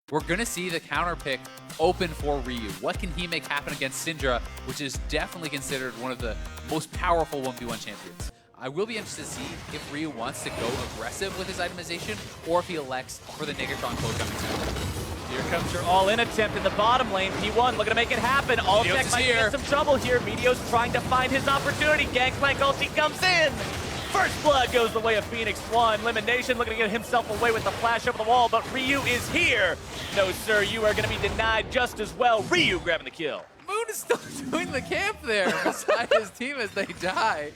we're going to see the counter pick open for Ryu. What can he make happen against Syndra, which is definitely considered one of the most powerful 1v1 champions. I will be interested to see if Ryu wants to go aggressive with his itemization or if he elects for the Negatron close coming soon. Here comes your all-in attempt in the bottom lane. P1 looking to make it happen. Alltech might be in some trouble here. Meteos trying to find his opportunity. Gangplank ulti comes in. First blood goes the way of Phoenix One. Elimination looking to get himself away with the flash over the wall, but Ryu is here. No, sir, you are going to be denied just as well. Ryu grabbing the kill. Moon is still doing the camp there beside his team as they die.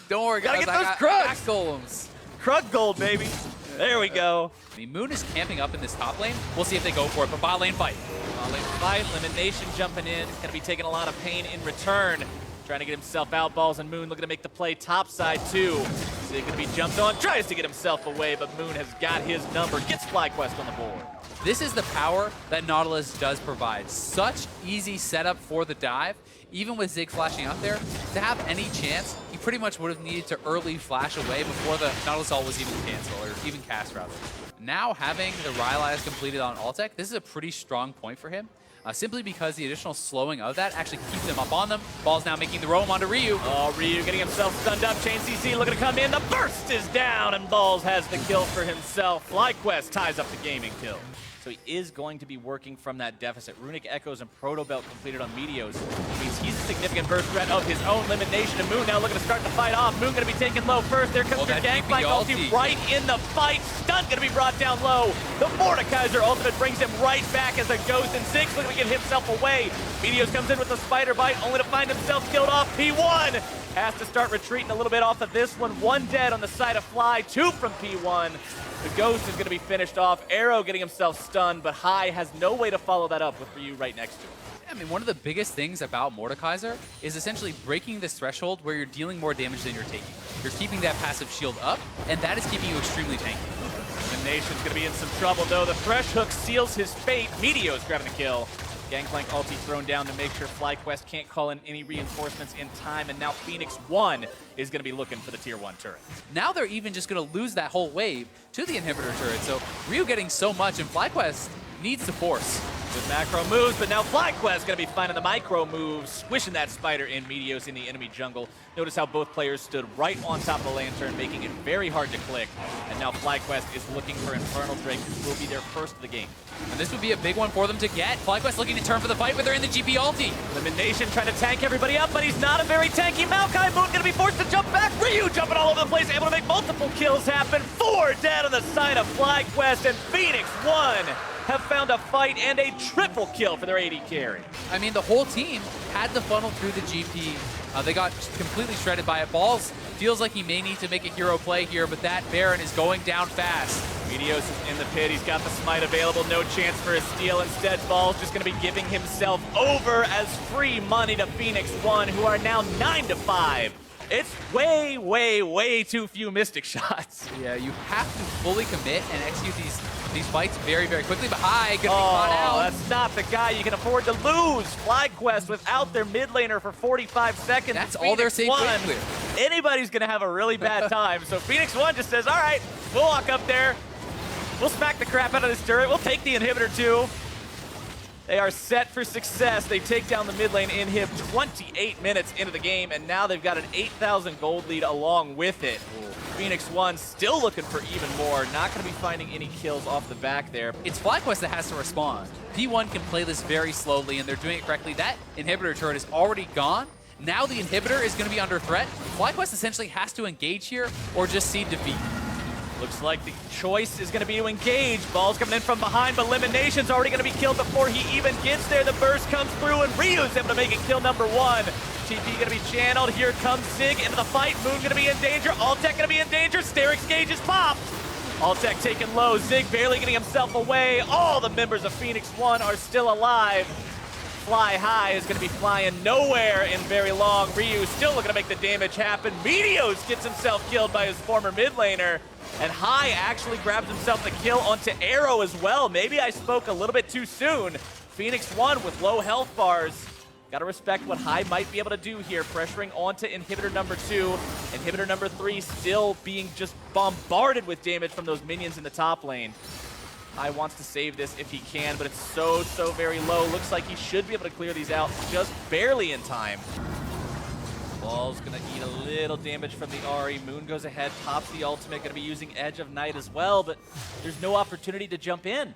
Don't worry, guys. Gotta get those Krugs. Golems. Krug gold, baby. There we go. I mean, Moon is camping up in this top lane. We'll see if they go for it, but bot lane fight. Bot lane fight. Elimination jumping in. Gonna be taking a lot of pain in return. Trying to get himself out. Balls and Moon looking to make the play topside too. Zig gonna be jumped on. Tries to get himself away, but Moon has got his number. Gets FlyQuest on the board. This is the power that Nautilus does provide. Such easy setup for the dive. Even with Zig flashing up there, to have any chance, he pretty much would have needed to early flash away before the Nautilus ult was even canceled, or even cast rather. Now having the Rylai's completed on Alltech, this is a pretty strong point for him. Simply because the additional slowing of that actually keeps them up on them. Ball's now making the roam onto Ryu. Oh, Ryu getting himself stunned up. Chain CC looking to come in. The burst is down, and Balls has the kill for himself. FlyQuest ties up the gaming kill. So he is going to be working from that deficit. Runic Echoes and Proto Belt completed on Meteos. Means he's a significant burst threat of his own. Elimination, and Moon now looking to start the fight off. Moon going to be taken low first. There comes your Gangplank ulti right in the fight. Stun going to be brought down low. The Mordekaiser ultimate brings him right back as a Ghost, and Zig's looking to get himself away. Meteos comes in with a Spider Bite, only to find himself killed off. P1 has to start retreating a little bit off of this one. One dead on the side of Fly, two from P1. The Ghost is going to be finished off. Arrow getting himself stunned, but High has no way to follow that up with Ryu right next to him. I mean, one of the biggest things about Mordekaiser is essentially breaking this threshold where you're dealing more damage than you're taking. You're keeping that passive shield up, and that is keeping you extremely tanky. Elimination's going to be in some trouble, though. The Thresh Hook seals his fate. Meteos grabbing the kill. Gangplank ulti thrown down to make sure FlyQuest can't call in any reinforcements in time, and now Phoenix One is going to be looking for the Tier 1 turret. Now they're even just going to lose that whole wave to the inhibitor turret, so Ryu getting so much, and FlyQuest needs to force. With macro moves, but now FlyQuest going to be finding the micro moves, squishing that spider in Meteos in the enemy jungle. Notice how both players stood right on top of the lantern, making it very hard to click. And now FlyQuest is looking for Infernal Drake, who will be their first of the game. And this would be a big one for them to get. FlyQuest looking to turn for the fight, but they're in the GP ulti. Elimination trying to tank everybody up, but he's not a very tanky Maokai. Moon going to be forced to jump back. Ryu jumping all over the place, able to make multiple kills happen. 4 dead on the side of FlyQuest, and Phoenix One have found a fight and a triple kill for their AD carry. I mean, the whole team had to funnel through the GP. They got completely shredded by it. Balls feels like he may need to make a hero play here, but that Baron is going down fast. Meteos is in the pit. He's got the smite available. No chance for a steal. Instead, Balls just going to be giving himself over as free money to Phoenix One, who are now 9-5. It's way, way, way too few Mystic shots. Yeah, you have to fully commit and execute these fights very, very quickly, but High gonna be caught out. That's not the guy you can afford to lose. FlyQuest without their mid laner for 45 seconds. That's all they're saying. Anybody's gonna have a really bad time. So Phoenix One just says, all right, we'll walk up there. We'll smack the crap out of this turret. We'll take the inhibitor too. They are set for success. They take down the mid lane inhib 28 minutes into the game, and now they've got an 8,000 gold lead along with it. Phoenix One still looking for even more. Not going to be finding any kills off the back there. It's FlyQuest that has to respond. P1 can play this very slowly, and they're doing it correctly. That inhibitor turret is already gone. Now the inhibitor is going to be under threat. FlyQuest essentially has to engage here or just cede defeat. Looks like the choice is going to be to engage. Ball's coming in from behind, but Elimination's already going to be killed before he even gets there. The burst comes through, and Ryu's able to make it kill number 1. TP going to be channeled. Here comes Zig into the fight. Moon going to be in danger. Alltech going to be in danger. Sterix Gauge is popped. Alltech taken low. Zig barely getting himself away. All the members of Phoenix One are still alive. Fly High is going to be flying nowhere in very long. Ryu still looking to make the damage happen. Meteos gets himself killed by his former mid laner. And High actually grabs himself the kill onto Arrow as well. Maybe I spoke a little bit too soon. Phoenix One with low health bars. Got to respect what High might be able to do here, pressuring onto inhibitor number 2. Inhibitor number 3 still being just bombarded with damage from those minions in the top lane. Hai wants to save this if he can, but it's so very low. Looks like he should be able to clear these out just barely in time. Ball's gonna eat a little damage from the Ahri. Moon goes ahead, pops the ultimate, gonna be using Edge of Night as well, but there's no opportunity to jump in.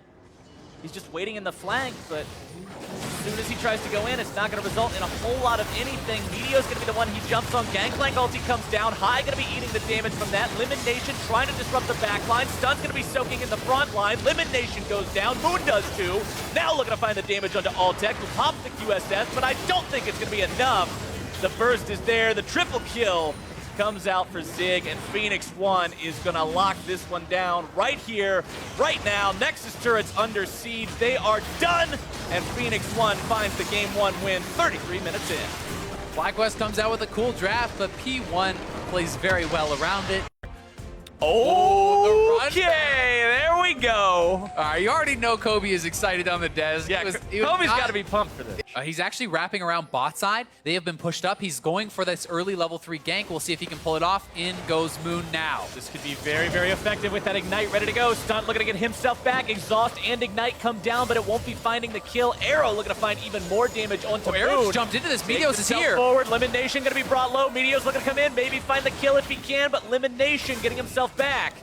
He's just waiting in the flank, but as soon as he tries to go in, it's not going to result in a whole lot of anything. Meteo's going to be the one he jumps on. Gangplank ulti comes down. Hai going to be eating the damage from that. Lemon Nation trying to disrupt the backline. Stun's going to be soaking in the front line. Lemon Nation goes down. Moon does too. Now looking to find the damage onto Altec, who pops the QSS, but I don't think it's going to be enough. The burst is there. The triple kill comes out for Zig, and Phoenix 1 is going to lock this one down right here, right now. Nexus turrets under siege. They are done, and Phoenix 1 finds the Game 1 win 33 minutes in. FlyQuest comes out with a cool draft, but P1 plays very well around it. Oh, okay, there we go. All right, you already know Kobe is excited on the desk. Yeah, Kobe's got to be pumped for this. He's actually wrapping around bot side. They have been pushed up. He's going for this early level 3 gank. We'll see if he can pull it off. In goes Moon now. This could be very effective with that Ignite ready to go. Stunt looking to get himself back. Exhaust and Ignite come down, but it won't be finding the kill. Arrow looking to find even more damage onto Moon. Arrow jumped into this. Meteos is here. Forward. Lemon Nation going to be brought low. Meteos looking to come in, maybe find the kill if he can, but Lemon Nation getting himself back.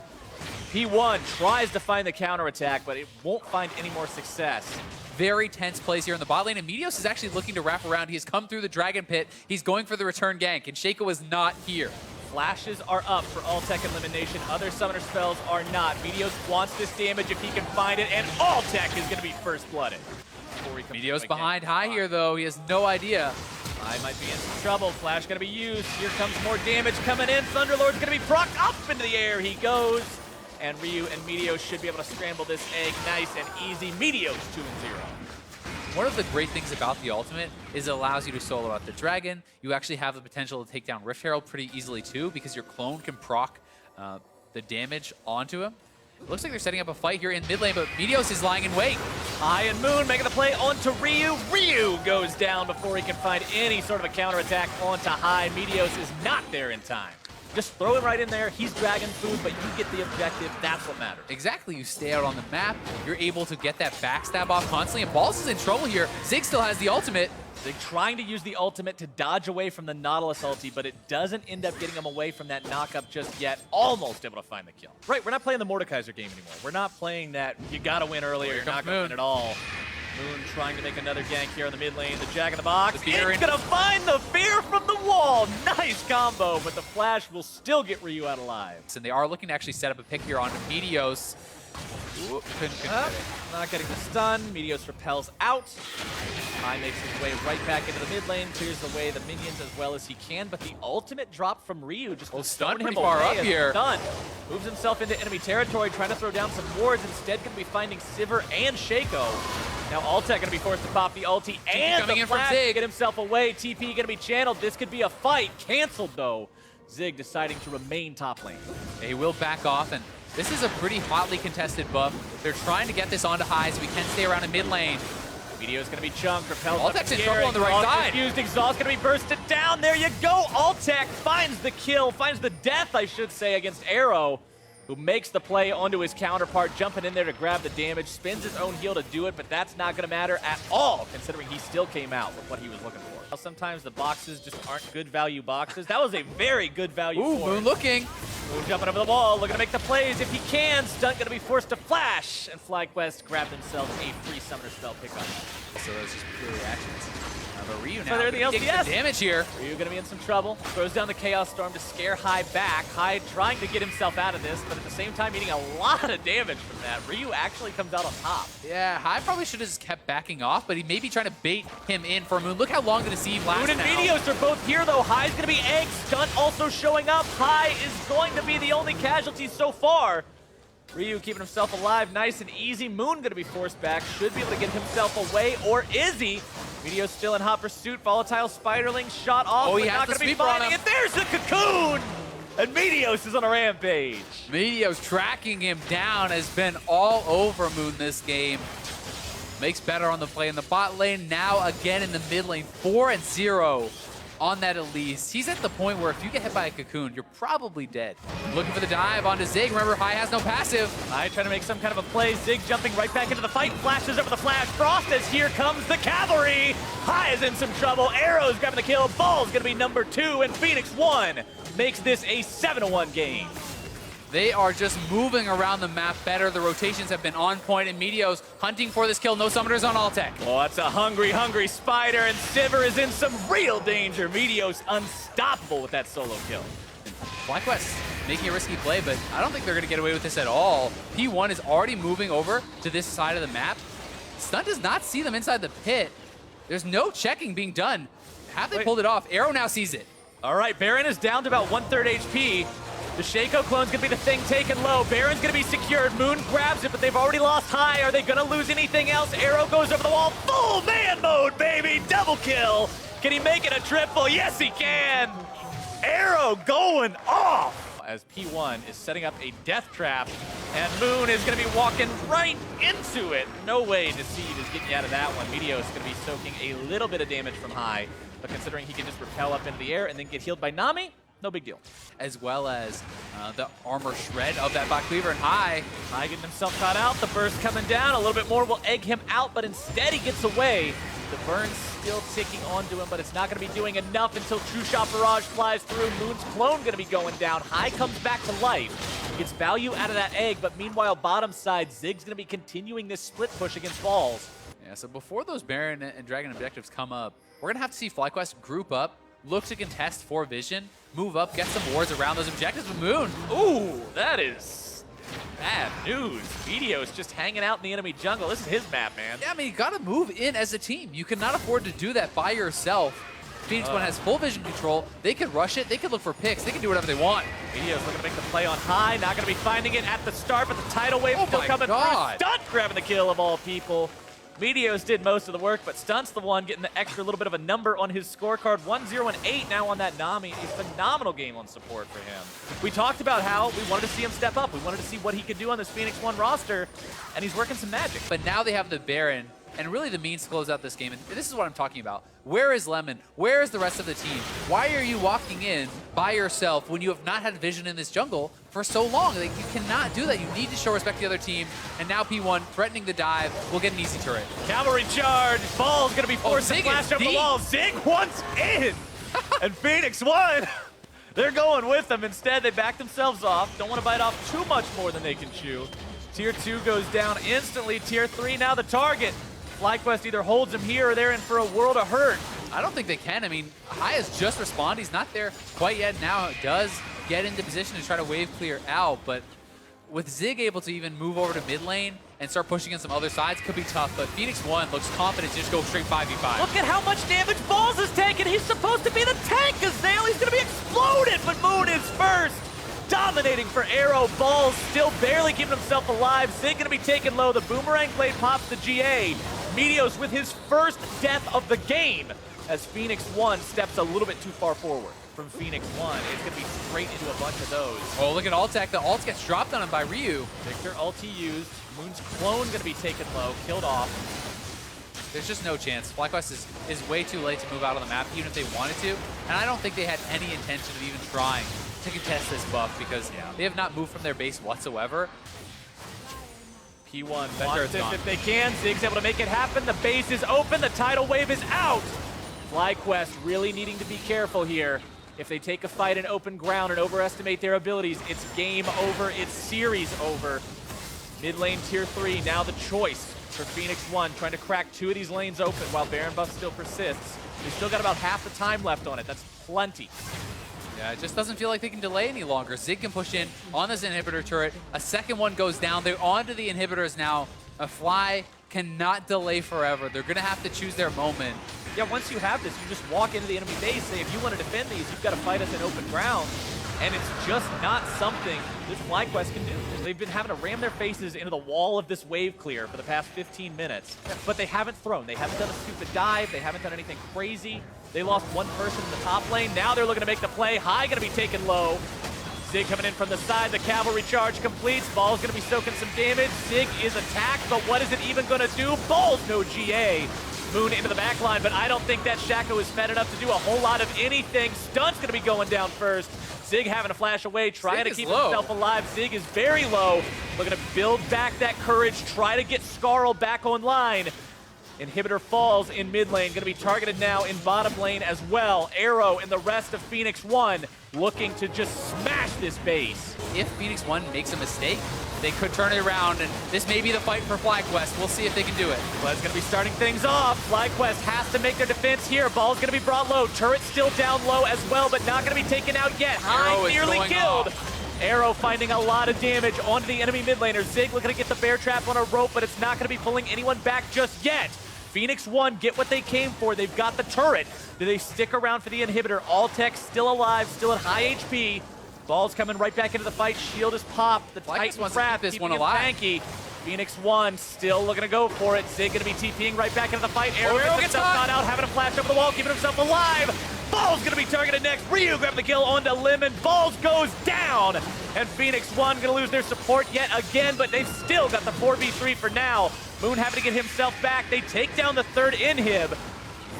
P1 tries to find the counterattack, but it won't find any more success. Very tense plays here in the bot lane, and Meteos is actually looking to wrap around. He has come through the Dragon Pit. He's going for the return gank, and Shaco is not here. Flashes are up for Altec and Lemon Nation. Other summoner spells are not. Meteos wants this damage if he can find it, and Altec is going to be first-blooded. Meteos behind Hai here, though. He has no idea. Hai might be in some trouble. Flash going to be used. Here comes more damage coming in. Thunderlord's going to be procced up into the air. He goes. And Ryu and Meteos should be able to scramble this egg nice and easy. Meteos 2-0. One of the great things about the ultimate is it allows you to solo out the dragon. You actually have the potential to take down Rift Herald pretty easily too, because your clone can proc the damage onto him. It looks like they're setting up a fight here in mid lane, but Meteos is lying in wait. Hai and Moon making the play onto Ryu. Ryu goes down before he can find any sort of a counterattack onto Hai. Meteos is not there in time. Just throw him right in there. He's dragon food, but you get the objective. That's what matters. Exactly. You stay out on the map. You're able to get that backstab off constantly. And Balls is in trouble here. Zig still has the ultimate. Zig trying to use the ultimate to dodge away from the Nautilus ulti, but it doesn't end up getting him away from that knock-up just yet. Almost able to find the kill. Right, we're not playing the Mordekaiser game anymore. We're not playing that you gotta win early or you're not gonna win at all. Moon trying to make another gank here in the mid lane. The Jack in the Box. It's gonna find the fear from the wall. Nice combo, but the flash will still get Ryu out alive. And they are looking to actually set up a pick here on Meteos. Ooh, not getting the stun. Meteos repels out. Hai makes his way right back into the mid lane, clears away the minions as well as he can, but the ultimate drop from Ryu just stunned him pretty far up here. Stunned. Moves himself into enemy territory, trying to throw down some wards. Instead, going to be finding Sivir and Shaco. Now Altec going to be forced to pop the ulti and the flash to get himself away. TP going to be channeled. This could be a fight. Canceled though. Zig deciding to remain top lane. He will back off, and this is a pretty hotly contested buff. They're trying to get this onto Hai so we can stay around in mid lane. Meteo's going to be chunked. Repels Altec's in trouble on the right side. Used. Exhaust going to be bursted down. There you go. Altec finds the kill, finds the death, I should say, against Arrow, who makes the play onto his counterpart, jumping in there to grab the damage, spins his own heal to do it, but that's not going to matter at all, considering he still came out with what he was looking for. Sometimes the boxes just aren't good value boxes. That was a very good value. Ooh, Moon looking. Moon jumping over the wall, looking to make the plays if he can. Stunt going to be forced to flash, and FlyQuest grabbed themselves a free summoner spell pickup. So those just pure reactions. But Ryu so they're the LCS. Damage here. Ryu going to be in some trouble. Throws down the Chaos Storm to scare Hai back. Hai trying to get himself out of this, but at the same time eating a lot of damage from that. Ryu actually comes out on top. Yeah, Hai probably should have just kept backing off, but he may be trying to bait him in for Moon. Look how long the deceive lasts. Moon and Meteos are both here though. Hai's going to be egg. Stunt also showing up. Hai is going to be the only casualty so far. Ryu keeping himself alive nice and easy. Moon going to be forced back. Should be able to get himself away, or is he? Meteo's still in hot pursuit. Volatile Spiderling shot off. Oh, he has not the going to be finding it. There's the cocoon! And Meteos is on a rampage. Meteos tracking him down has been all over Moon this game. Makes better on the play in the bot lane. Now again in the mid lane. 4-0. on that Elise. He's at the point where if you get hit by a cocoon, you're probably dead. Looking for the dive onto Zig. Remember, High has no passive. High trying to make some kind of a play. Zig jumping right back into the fight. Flashes over the Flash Frost as here comes the cavalry. High is in some trouble. Arrow's grabbing the kill. Ball's going to be number 2, and Phoenix 1 makes this a 7-1 game. They are just moving around the map better. The rotations have been on point, and Meteos hunting for this kill. No summoners on Altec. Oh, that's a hungry, hungry Spider, and Sivir is in some real danger. Meteos unstoppable with that solo kill. FlyQuest making a risky play, but I don't think they're going to get away with this at all. P1 is already moving over to this side of the map. Stun does not see them inside the pit. There's no checking being done. Have they pulled it off? Arrow now sees it. All right, Baron is down to about 1/3 HP. The Shaco clone's gonna be the thing taken low. Baron's gonna be secured. Moon grabs it, but they've already lost High. Are they gonna lose anything else? Arrow goes over the wall. Full man mode, baby! Double kill! Can he make it a triple? Yes, he can! Arrow going off! As P1 is setting up a death trap, and Moon is gonna be walking right into it. No way Deceive is getting you out of that one. Meteos is gonna be soaking a little bit of damage from High, but considering he can just repel up into the air and then get healed by Nami, no big deal. As well as the armor shred of that Bot Cleaver, and High getting himself caught out. The burst coming down. A little bit more will egg him out, but instead he gets away. The burn's still ticking onto him, but it's not going to be doing enough until True Shot Barrage flies through. Moon's clone going to be going down. High comes back to life. Gets value out of that egg, but meanwhile, bottom side, Zig's going to be continuing this split push against Balls. Yeah, so before those Baron and Dragon objectives come up, we're going to have to see FlyQuest group up, look to contest for Vision, move up, get some wards around those objectives with Moon. Ooh, that is bad news. Meteos just hanging out in the enemy jungle. This is his map, man. Yeah, I mean, you got to move in as a team. You cannot afford to do that by yourself. Phoenix One has full vision control. They could rush it. They could look for picks. They can do whatever they want. Meteos looking to make the play on High. Not going to be finding it at the start, but the tidal wave still coming through. Stunt grabbing the kill of all people. Meteos did most of the work, but Stunt's the one getting the extra little bit of a number on his scorecard. 1-0-8 now on that Nami. A phenomenal game on support for him. We talked about how we wanted to see him step up. We wanted to see what he could do on this Phoenix One roster, and he's working some magic. But now they have the Baron, and really the means to close out this game. And this is what I'm talking about. Where is Lemon? Where is the rest of the team? Why are you walking in by yourself when you have not had vision in this jungle for so long? Like, you cannot do that. You need to show respect to the other team. And now P1 threatening the dive will get an easy turret. Cavalry charge. Ball's going to be forced to flash over the wall. Zig once in. And Phoenix One, they're going with them. Instead, they back themselves off. Don't want to bite off too much more than they can chew. Tier 2 goes down instantly. Tier 3 now the target. FlyQuest either holds him here or they're in for a world of hurt. I don't think they can. I mean, High has just responded. He's not there quite yet. Now it does get into position to try to wave clear out, but with Zig able to even move over to mid lane and start pushing in some other sides, could be tough, but Phoenix One looks confident to just go straight 5v5. Look at how much damage Balls is taking. He's supposed to be the tank, Azale. He's going to be exploded, but Moon is first. Dominating for Arrow. Balls still barely keeping himself alive. Zig going to be taken low. The Boomerang Blade pops the GA. Meteos with his first death of the game as Phoenix One steps a little bit too far forward. From Phoenix One, it's going to be straight into a bunch of those. Oh, look at Altec. The ult gets dropped on him by Ryu. Victor ulti used. Moon's clone going to be taken low, killed off. There's just no chance. FlyQuest is way too late to move out on the map, even if they wanted to. And I don't think they had any intention of even trying to contest this buff because they have not moved from their base whatsoever. P1 wants it if they can. Zig's able to make it happen. The base is open. The tidal wave is out. FlyQuest really needing to be careful here. If they take a fight in open ground and overestimate their abilities, it's game over. It's series over. Mid lane tier 3, now the choice for Phoenix One, trying to crack 2 of these lanes open while Baron buff still persists. They've still got about half the time left on it. That's plenty. Yeah, it just doesn't feel like they can delay any longer. Zig can push in on this inhibitor turret. A second one goes down. They're onto the inhibitors now. A Fly cannot delay forever. They're going to have to choose their moment. Yeah, once you have this, you just walk into the enemy base, say, if you want to defend these, you've got to fight us in open ground. And it's just not something this FlyQuest can do. They've been having to ram their faces into the wall of this wave clear for the past 15 minutes. But they haven't thrown. They haven't done a stupid dive. They haven't done anything crazy. They lost one person in the top lane. Now they're looking to make the play. High going to be taken low. Zig coming in from the side. The cavalry charge completes. Ball's going to be soaking some damage. Zig is attacked, but what is it even going to do? Ball's no GA. Moon into the back line, but I don't think that Shaco is fed enough to do a whole lot of anything. Stunt's going to be going down first. Zig having to flash away, trying to keep himself alive. Zig is very low. Looking to build back that courage, try to get Scarl back online. Inhibitor falls in mid lane, going to be targeted now in bottom lane as well. Arrow and the rest of Phoenix One looking to just smash this base. If Phoenix One makes a mistake, they could turn it around, and this may be the fight for FlyQuest. We'll see if they can do it. Bled's going to be starting things off. FlyQuest has to make their defense here. Ball's going to be brought low. Turret still down low as well, but not going to be taken out yet. High nearly killed. Arrow finding a lot of damage onto the enemy mid laner. Zig looking to get the bear trap on a rope, but it's not going to be pulling anyone back just yet. Phoenix One get what they came for. They've got the turret. Do they stick around for the inhibitor? Alltech still alive, still at high HP. Ball's coming right back into the fight. Shield is popped. The Titan Craft this one alive. Tanky. Phoenix One still looking to go for it. Zig going to be TPing right back into the fight. Arrow gets himself caught out, having a flash over the wall, keeping himself alive. Ball's going to be targeted next. Ryu grabbed the kill onto Lemon. Balls goes down. And Phoenix One going to lose their support yet again, but they've still got the 4v3 for now. Moon having to get himself back. They take down the third inhib.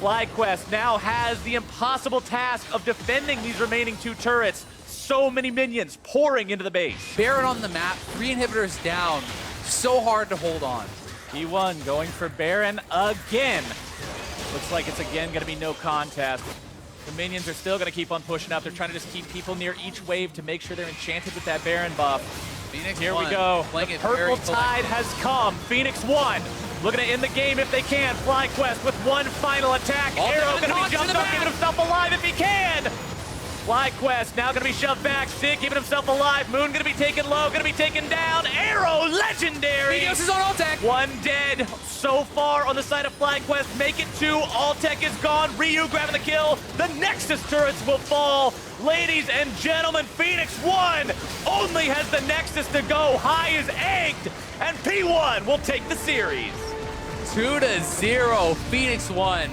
FlyQuest now has the impossible task of defending these remaining two turrets. So many minions pouring into the base. Baron on the map, 3 inhibitors down. So hard to hold on. P1 going for Baron again. Looks like it's again going to be no contest. The minions are still going to keep on pushing up. They're trying to just keep people near each wave to make sure they're enchanted with that Baron buff. Phoenix Here One, we go. The purple tide has come. Phoenix One looking to end the game if they can. FlyQuest with one final attack. Arrow going to be jumped up, keeping himself alive if he can. FlyQuest now going to be shoved back. Zig keeping himself alive. Moon going to be taken low, going to be taken down. Arrow, legendary. Meteos is on Alltech. One dead so far on the side of FlyQuest. Make it 2. Alltech is gone. Ryu grabbing the kill. The Nexus turrets will fall. Ladies and gentlemen, Phoenix One only has the Nexus to go. High is egged, and P1 will take the series. 2-0, Phoenix One.